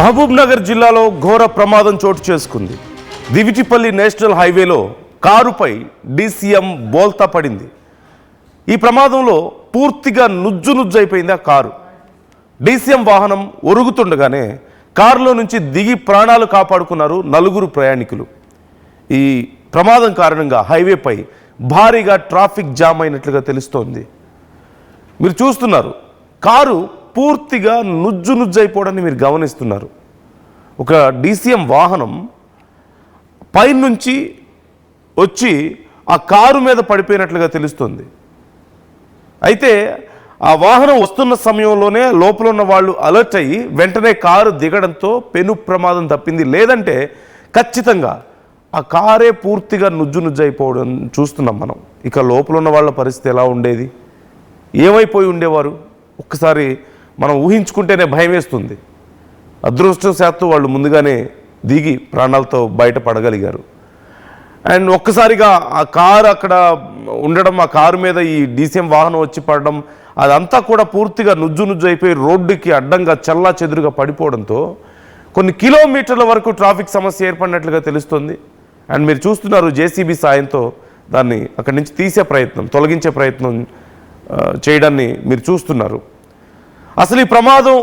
మహబూబ్ నగర్ జిల్లాలో ఘోర ప్రమాదం చోటు చేసుకుంది. దివిటిపల్లి నేషనల్ హైవేలో కారుపై డీసీఎం బోల్తా పడింది. ఈ ప్రమాదంలో పూర్తిగా నుజ్జునుజ్జైపోయింది ఆ కారు. డీసీఎం వాహనం ఒరుగుతుండగానే కారులో నుంచి దిగి ప్రాణాలు కాపాడుకున్నారు నలుగురు ప్రయాణికులు. ఈ ప్రమాదం కారణంగా హైవేపై భారీగా ట్రాఫిక్ జామ్ అయినట్లుగా తెలుస్తోంది. మీరు చూస్తున్నారు, కారు పూర్తిగా నుజ్జైపోవడాన్ని మీరు గమనిస్తున్నారు. ఒక డీసీఎం వాహనం పైనుంచి వచ్చి ఆ కారు మీద పడిపోయినట్లుగా తెలుస్తుంది. అయితే ఆ వాహనం వస్తున్న సమయంలోనే లోపల ఉన్న వాళ్ళు అలర్ట్ అయ్యి వెంటనే కారు దిగడంతో పెను ప్రమాదం తప్పింది. లేదంటే ఖచ్చితంగా ఆ కారే పూర్తిగా నుజ్జైపోవడం చూస్తున్నాం మనం. ఇక లోపల ఉన్న వాళ్ళ పరిస్థితి ఎలా ఉండేది, ఏమైపోయి ఉండేవారు, ఒక్కసారి మనం ఊహించుకుంటేనే భయం వేస్తుంది. అదృష్టవశాత్తు వాళ్ళు ముందుగానే దిగి ప్రాణాలతో బయటపడగలిగారు. అండ్ ఒక్కసారిగా ఆ కారు అక్కడ ఉండడం, ఆ కారు మీద ఈ డీసీఎం వాహనం వచ్చి పడడం, అదంతా కూడా పూర్తిగా నుజ్జైపోయి రోడ్డుకి అడ్డంగా చల్లా చెదురుగా పడిపోవడంతో కొన్ని కిలోమీటర్ల వరకు ట్రాఫిక్ సమస్య ఏర్పడినట్లుగా తెలుస్తుంది. అండ్ మీరు చూస్తున్నారు, జేసీబీ సాయంతో దాన్ని అక్కడి నుంచి తీసే ప్రయత్నం, తొలగించే ప్రయత్నం చేయడాన్ని మీరు చూస్తున్నారు. అసలు ఈ ప్రమాదం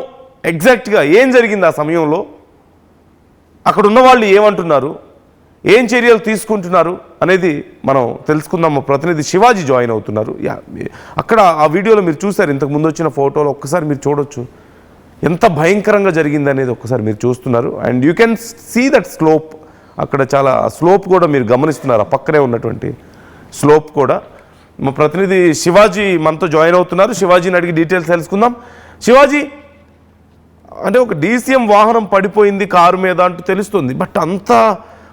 ఎగ్జాక్ట్గా ఏం జరిగింది ఆ సమయంలో, అక్కడ ఉన్న వాళ్ళు ఏమంటున్నారు, ఏం చర్యలు తీసుకుంటున్నారు అనేది మనం తెలుసుకుందాం. మా ప్రతినిధి శివాజీ జాయిన్ అవుతున్నారు. అక్కడ ఆ వీడియోలో మీరు చూసారు, ఇంతకు ముందు వచ్చిన ఫోటోలో ఒక్కసారి మీరు చూడొచ్చు ఎంత భయంకరంగా జరిగింది అనేది. ఒక్కసారి మీరు చూస్తున్నారు. And you can see that slope, అక్కడ చాలా స్లోప్ కూడా మీరు గమనిస్తున్నారు, ఆ పక్కనే ఉన్నటువంటి స్లోప్ కూడా. మా ప్రతినిధి శివాజీ మనతో జాయిన్ అవుతున్నారు. శివాజీని అడిగి డీటెయిల్స్ తెలుసుకుందాం. శివాజీ, అంటే ఒక డీసీఎం వాహనం పడిపోయింది కారు మీద అంటూ తెలుస్తుంది, బట్ అంత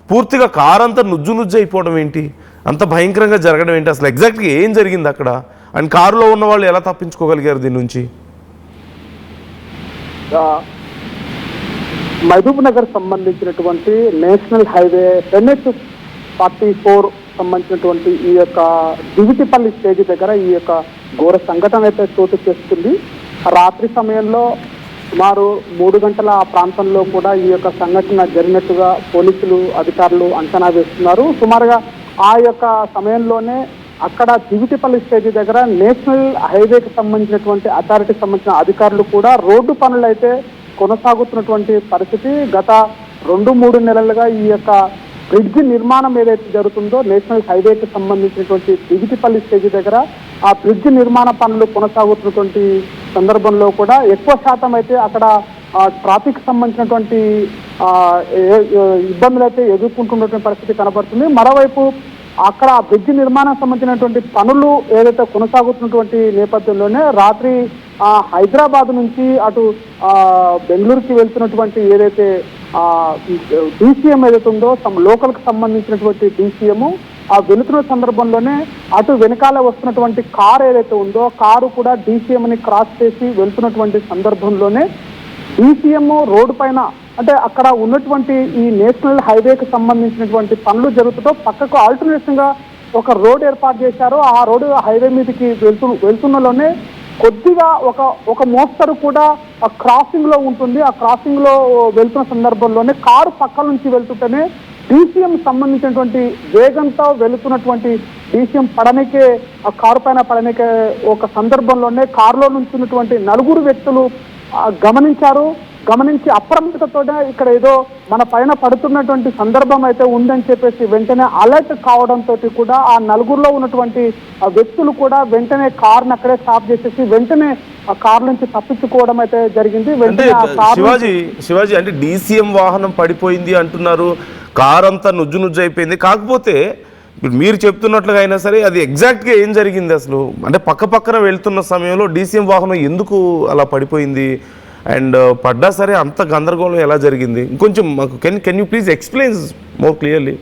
పూర్తిగా కారు అంతా నుజ్జైపోవడం ఏంటి, అంత భయంకరంగా జరగడం ఏంటి, అసలు ఎగ్జాక్ట్గా ఏం జరిగింది అక్కడ? అండ్ కారులో ఉన్న వాళ్ళు ఎలా తప్పించుకోగలిగారు దీని నుంచి? మహబూబ్ నగర్ సంబంధించినటువంటి నేషనల్ హైవే NH-44 సంబంధించినటువంటి ఈ యొక్క దివిటిపల్లి స్టేజ్ దగ్గర ఈ యొక్క ఘోర సంఘటన అయితే చోటు చేసుకుంది. రాత్రి సమయంలో సుమారు 3 గంటల ఆ ప్రాంతంలో కూడా ఈ యొక్క సంఘటన జరిగినట్టుగా పోలీసులు అధికారులు అంచనా వేస్తున్నారు. సుమారుగా ఆ యొక్క సమయంలోనే అక్కడ దివిటిపల్లి స్టేజ్ దగ్గర నేషనల్ హైవేకి సంబంధించినటువంటి అథారిటీకి సంబంధించిన అధికారులు కూడా రోడ్డు పనులు అయితే కొనసాగుతున్నటువంటి పరిస్థితి. గత 2-3 నెలలుగా ఈ యొక్క బ్రిడ్జి నిర్మాణం ఏదైతే జరుగుతుందో నేషనల్ హైవేకి సంబంధించినటువంటి దివిటిపల్లి స్టేజ్ దగ్గర ఆ బ్రిడ్జి నిర్మాణ పనులు కొనసాగుతున్నటువంటి సందర్భంలో కూడా ఎక్కువ శాతం అయితే అక్కడ ట్రాఫిక్ సంబంధించినటువంటి ఇబ్బందులు అయితే ఎదుర్కొంటున్నటువంటి పరిస్థితి కనబడుతుంది. మరోవైపు అక్కడ ఆ బ్రిడ్జి నిర్మాణం సంబంధించినటువంటి పనులు ఏదైతే కొనసాగుతున్నటువంటి నేపథ్యంలోనే రాత్రి హైదరాబాద్ నుంచి అటు బెంగళూరుకి వెళ్తున్నటువంటి ఏదైతే డీసీఎం ఏదైతే ఉందో లోకల్కి సంబంధించినటువంటి డీసీఎం ఆ వెళుతున్న సందర్భంలోనే అటు వెనకాల వస్తున్నటువంటి కారు ఏదైతే ఉందో కారు కూడా డీసీఎంని క్రాస్ చేసి వెళ్తున్నటువంటి సందర్భంలోనే డీసీఎం రోడ్డు పైన, అంటే అక్కడ ఉన్నటువంటి ఈ నేషనల్ హైవేకి సంబంధించినటువంటి పనులు జరుగుతుందో పక్కకు ఆల్టర్నేషన్ గా ఒక రోడ్ ఏర్పాటు చేశారు. ఆ రోడ్డు హైవే మీదకి వెళ్తున్నలోనే కొద్దిగా ఒక మోస్తరు కూడా ఆ క్రాసింగ్ లో ఉంటుంది. ఆ క్రాసింగ్ లో వెళ్తున్న సందర్భంలోనే కారు పక్కల నుంచి వెళ్తుంటేనే డీసీఎం సంబంధించినటువంటి వేగంతో వెళుతున్నటువంటి డీసీఎం పడనికే, ఆ కారు పైన పడనికే ఒక సందర్భంలోనే కారులో నుంచి ఉన్నటువంటి 4 వ్యక్తులు గమనించారు. గమనించి అప్రమత్తతోనే ఇక్కడ ఏదో మన పైన పడుతున్నటువంటి సందర్భం అయితే ఉందని చెప్పేసి వెంటనే అలర్ట్ కావడంతో కూడా ఆ 4లో ఉన్నటువంటి వ్యక్తులు కూడా వెంటనే కారుని అక్కడే స్టాప్ చేసేసి వెంటనే ఆ కారు నుంచి తప్పించుకోవడం అయితే జరిగింది. శివాజీ, అంటే డీసీఎం వాహనం పడిపోయింది అంటున్నారు, కారు అంతా నుజ్జైపోయింది. కాకపోతే ఇప్పుడు మీరు చెప్తున్నట్లుగా అయినా సరే అది ఎగ్జాక్ట్గా ఏం జరిగింది అసలు? అంటే పక్కన వెళ్తున్న సమయంలో డీసీఎం వాహనం ఎందుకు అలా పడిపోయింది, అండ్ పడ్డా సరే అంత గందరగోళం ఎలా జరిగింది? ఇంకొంచెం మాకు can you please explain more clearly?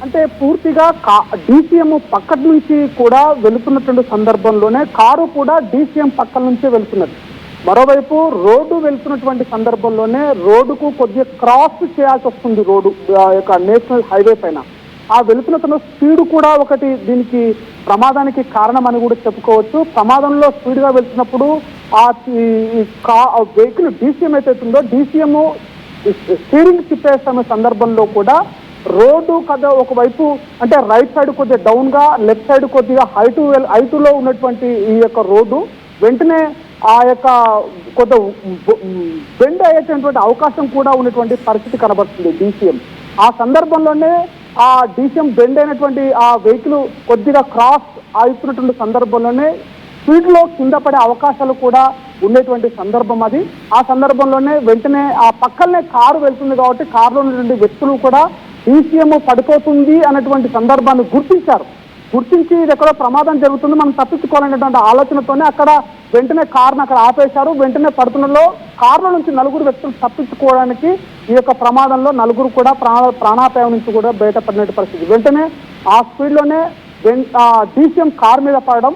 అంటే పూర్తిగా డీసీఎం పక్క నుంచి కూడా వెళుతున్నటువంటి సందర్భంలోనే కారు కూడా డీసీఎం పక్కల నుంచే వెళ్తున్నది. మరోవైపు రోడ్డు వెళ్తున్నటువంటి సందర్భంలోనే రోడ్డుకు కొద్దిగా క్రాస్ చేయాల్సి వస్తుంది రోడ్డు యొక్క నేషనల్ హైవే పైన. ఆ వెళుతున్న స్పీడ్ కూడా ఒకటి దీనికి ప్రమాదానికి కారణం అని కూడా చెప్పుకోవచ్చు. ప్రమాదంలో స్పీడ్గా వెళ్తున్నప్పుడు ఆ వెహికల్ డీసీఎం అయితే ఉందో డీసీఎం స్టీరింగ్ తిప్పేస్తున్న సందర్భంలో కూడా రోడ్డు కదా ఒకవైపు అంటే రైట్ సైడ్ కొద్దిగా డౌన్ గా, లెఫ్ట్ సైడ్ కొద్దిగా హైటులో ఉన్నటువంటి ఈ యొక్క రోడ్డు వెంటనే ఆ యొక్క కొంత బెండ్ అయ్యేటటువంటి అవకాశం కూడా ఉన్నటువంటి పరిస్థితి కనబడుతుంది DCM. ఆ సందర్భంలోనే ఆ DCM బెండ్ అయినటువంటి ఆ వెహికల్ కొద్దిగా క్రాస్ అవుతున్నటువంటి సందర్భంలోనే స్పీడ్ లో కింద పడే అవకాశాలు కూడా ఉండేటువంటి సందర్భం అది. ఆ సందర్భంలోనే వెంటనే ఆ పక్కనే కారు వెళ్తుంది కాబట్టి కారులో ఉన్నటువంటి వ్యక్తులు కూడా DCM పడిపోతుంది అన్నటువంటి సందర్భాన్ని గుర్తించి ఇది ఎక్కడో ప్రమాదం జరుగుతుంది, మనం తప్పించుకోవాలనేటువంటి ఆలోచనతోనే అక్కడ వెంటనే కారును అక్కడ ఆపేశారు. వెంటనే పడుతున్నలో కారులో నుంచి 4 వ్యక్తులు తప్పించుకోవడానికి ఈ యొక్క ప్రమాదంలో 4 కూడా ప్రాణాపాయం నుంచి కూడా బయటపడిన పరిస్థితి. వెంటనే ఆ స్పీడ్ లోనే DCM కారు మీద పడడం,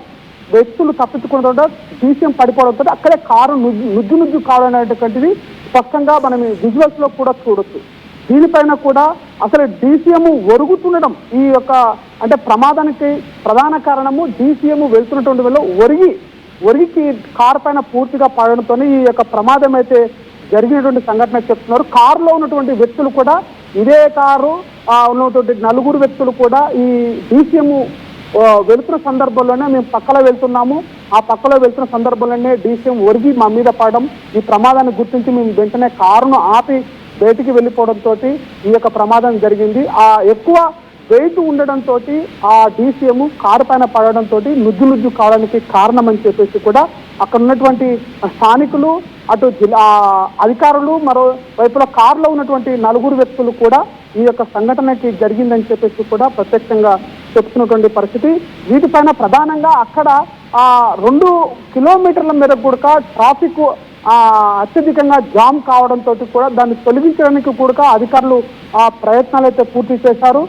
వ్యక్తులు తప్పించుకోవడంతో DCM పడిపోవడంతో అక్కడే కారు నుజ్జు కావడం అనేటువంటిది స్పష్టంగా మనం విజువల్స్ లో కూడా చూడొచ్చు. దీనిపైన కూడా అసలు DCM ఒరుగుతుండడం ఈ యొక్క అంటే ప్రమాదానికి ప్రధాన కారణము DCM వెళ్తున్నటువంటి వల్ల ఒరిగికి కారు పైన పూర్తిగా పడడంతో ఈ యొక్క ప్రమాదం అయితే జరిగినటువంటి సంఘటన చెప్తున్నారు. కారులో ఉన్నటువంటి వ్యక్తులు కూడా ఇదే కారు ఉన్నటువంటి 4 వ్యక్తులు కూడా ఈ DCM వెళ్తున్న సందర్భంలోనే మేము పక్కలో వెళ్తున్నాము, ఆ పక్కలో వెళ్తున్న సందర్భంలోనే DCM ఒరిగి మా మీద పడడం, ఈ ప్రమాదాన్ని గుర్తించి మేము వెంటనే కారును ఆపి బయటికి వెళ్ళిపోవడంతో ఈ యొక్క ప్రమాదం జరిగింది. ఆ ఎక్కువ వెయిట్ ఉండడంతో ఆ DCM కారు పైన పడడంతో నుజ్జు కావడానికి కారణం అని చెప్పేసి కూడా అక్కడ ఉన్నటువంటి స్థానికులు, అటు జిల్లా అధికారులు, మరో వైపులో కారులో ఉన్నటువంటి 4 వ్యక్తులు కూడా ఈ యొక్క సంఘటనకి జరిగిందని చెప్పేసి కూడా ప్రత్యక్షంగా చెప్తున్నటువంటి పరిస్థితి. వీటిపైన ప్రధానంగా అక్కడ 2 కిలోమీటర్ల మేరకు కూడా ట్రాఫిక్ అత్యధికంగా జామ్ కావడంతో కూడా దాన్ని తొలగించడానికి కూడా అధికారులు ప్రయత్నాలు అయితే పూర్తి చేశారు.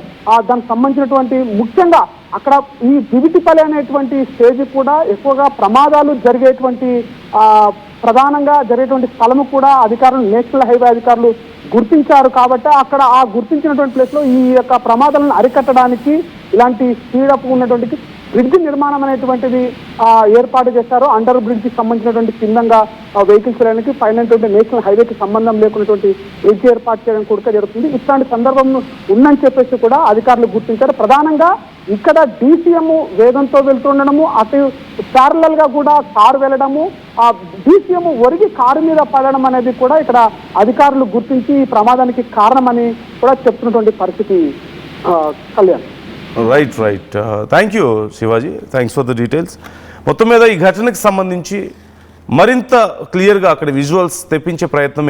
దానికి సంబంధించినటువంటి ముఖ్యంగా అక్కడ ఈ దివిటిపల్లి అనేటువంటి స్టేజ్ కూడా ఎక్కువగా ప్రమాదాలు జరిగేటువంటి ప్రధానంగా జరిగేటువంటి స్థలము కూడా అధికారులు, నేషనల్ హైవే అధికారులు గుర్తించారు. కాబట్టి అక్కడ ఆ గుర్తించినటువంటి ప్లేస్ లో ఈ యొక్క ప్రమాదాలను అరికట్టడానికి ఇలాంటి స్పీడప్ ఉన్నటువంటి బ్రిడ్జ్ నిర్మాణం అనేటువంటిది ఏర్పాటు చేశారు. అండర్ బ్రిడ్జ్ కి సంబంధించినటువంటి కిందంగా వెహికల్స్ వెళ్ళడానికి పైన నేషనల్ హైవేకి సంబంధం లేకున్నటువంటి బ్రిడ్జ్ ఏర్పాటు చేయడం కూడా జరుగుతుంది. ఇట్లాంటి సందర్భం ఉందని చెప్పేసి కూడా అధికారులు గుర్తించారు. ప్రధానంగా ఇక్కడ DCM వేగంతో వెళ్తుండడము, అటు ప్యారలల్ గా కూడా కారు వెళ్ళడము, ఆ DCM ఒరిగి కారు మీద పడడం అనేది కూడా ఇక్కడ అధికారులు గుర్తించి ఈ ప్రమాదానికి కారణమని కూడా చెప్తున్నటువంటి పరిస్థితి. Kalyan, right thank you Shivaji, thanks for the details. మొత్తం మీద ఈ ఘటనకు సంబంధించి మరింత క్లియర్గా అక్కడ విజువల్స్ తెప్పించే ప్రయత్నం